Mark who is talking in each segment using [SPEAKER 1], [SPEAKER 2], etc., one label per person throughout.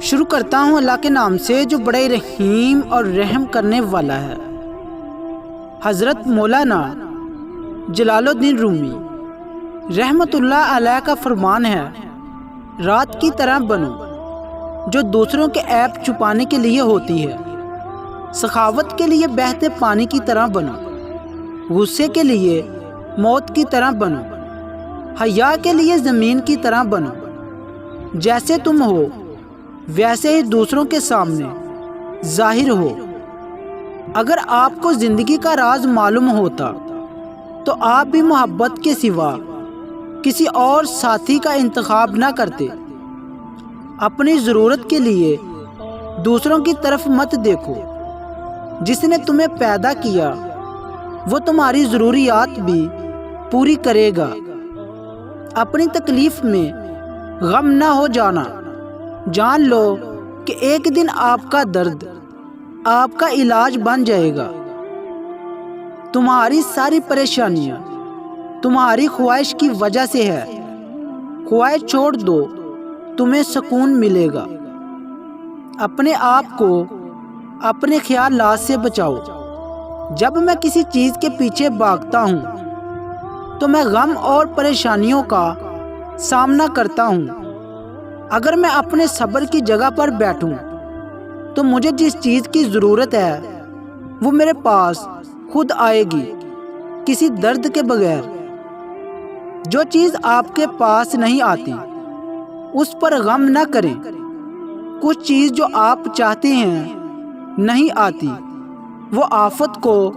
[SPEAKER 1] شروع کرتا ہوں اللہ کے نام سے جو بڑے رحیم اور رحم کرنے والا ہے۔ حضرت مولانا جلال الدین رومی رحمت اللہ علیہ کا فرمان ہے، رات کی طرح بنو جو دوسروں کے عیب چھپانے کے لیے ہوتی ہے، سخاوت کے لیے بہتے پانی کی طرح بنو، غصے کے لیے موت کی طرح بنو، حیا کے لیے زمین کی طرح بنو، جیسے تم ہو ویسے ہی دوسروں کے سامنے ظاہر ہو۔ اگر آپ کو زندگی کا راز معلوم ہوتا تو آپ بھی محبت کے سوا کسی اور ساتھی کا انتخاب نہ کرتے۔ اپنی ضرورت کے لیے دوسروں کی طرف مت دیکھو، جس نے تمہیں پیدا کیا وہ تمہاری ضروریات بھی پوری کرے گا۔ اپنی تکلیف میں غم نہ ہو جانا، جان لو کہ ایک دن آپ کا درد آپ کا علاج بن جائے گا۔ تمہاری ساری پریشانیاں تمہاری خواہش کی وجہ سے ہے، خواہش چھوڑ دو، تمہیں سکون ملے گا۔ اپنے آپ کو اپنے خیالات سے بچاؤ۔ جب میں کسی چیز کے پیچھے بھاگتا ہوں تو میں غم اور پریشانیوں کا سامنا کرتا ہوں۔ اگر میں اپنے صبر کی جگہ پر بیٹھوں تو مجھے جس چیز کی ضرورت ہے وہ میرے پاس خود آئے گی، کسی درد کے بغیر۔ جو چیز آپ کے پاس نہیں آتی اس پر غم نہ کریں۔ کچھ چیز جو آپ چاہتے ہیں نہیں آتی، وہ آفت کو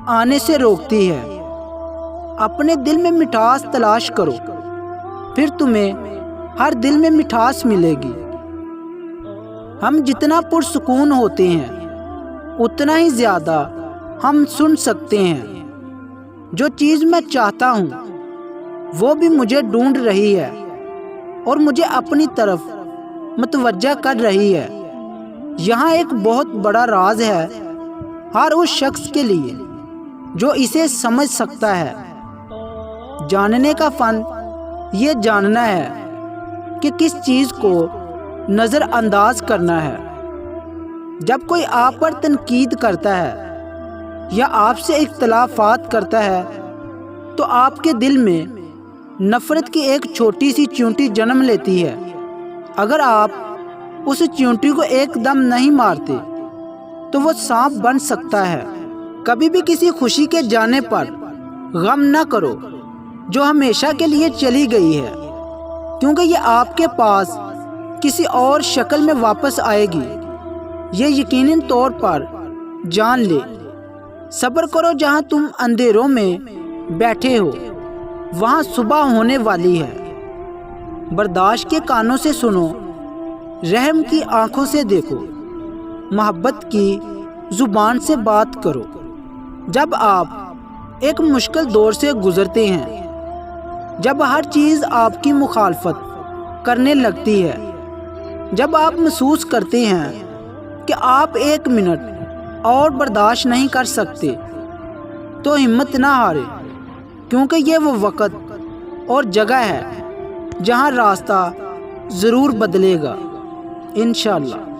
[SPEAKER 1] آنے سے روکتی ہے۔ اپنے دل میں مٹھاس تلاش کرو، پھر تمہیں ہر دل میں مٹھاس ملے گی۔ ہم جتنا پرسکون ہوتے ہیں اتنا ہی زیادہ ہم سن سکتے ہیں۔ جو چیز میں چاہتا ہوں وہ بھی مجھے ڈھونڈ رہی ہے اور مجھے اپنی طرف متوجہ کر رہی ہے۔ یہاں ایک بہت بڑا راز ہے ہر اس شخص کے لیے جو اسے سمجھ سکتا ہے۔ جاننے کا فن یہ جاننا ہے کہ کس چیز کو نظر انداز کرنا ہے۔ جب کوئی آپ پر تنقید کرتا ہے یا آپ سے اختلافات کرتا ہے تو آپ کے دل میں نفرت کی ایک چھوٹی سی چیونٹی جنم لیتی ہے۔ اگر آپ اس چیونٹی کو ایک دم نہیں مارتے تو وہ سانپ بن سکتا ہے۔ کبھی بھی کسی خوشی کے جانے پر غم نہ کرو جو ہمیشہ کے لیے چلی گئی ہے، کیونکہ یہ آپ کے پاس کسی اور شکل میں واپس آئے گی۔ یہ یقیناً طور پر جان لے۔ صبر کرو، جہاں تم اندھیروں میں بیٹھے ہو وہاں صبح ہونے والی ہے۔ برداشت کے کانوں سے سنو، رحم کی آنکھوں سے دیکھو، محبت کی زبان سے بات کرو۔ جب آپ ایک مشکل دور سے گزرتے ہیں، جب ہر چیز آپ کی مخالفت کرنے لگتی ہے، جب آپ محسوس کرتے ہیں کہ آپ ایک منٹ اور برداشت نہیں کر سکتے، تو ہمت نہ ہارے، کیونکہ یہ وہ وقت اور جگہ ہے جہاں راستہ ضرور بدلے گا انشاءاللہ۔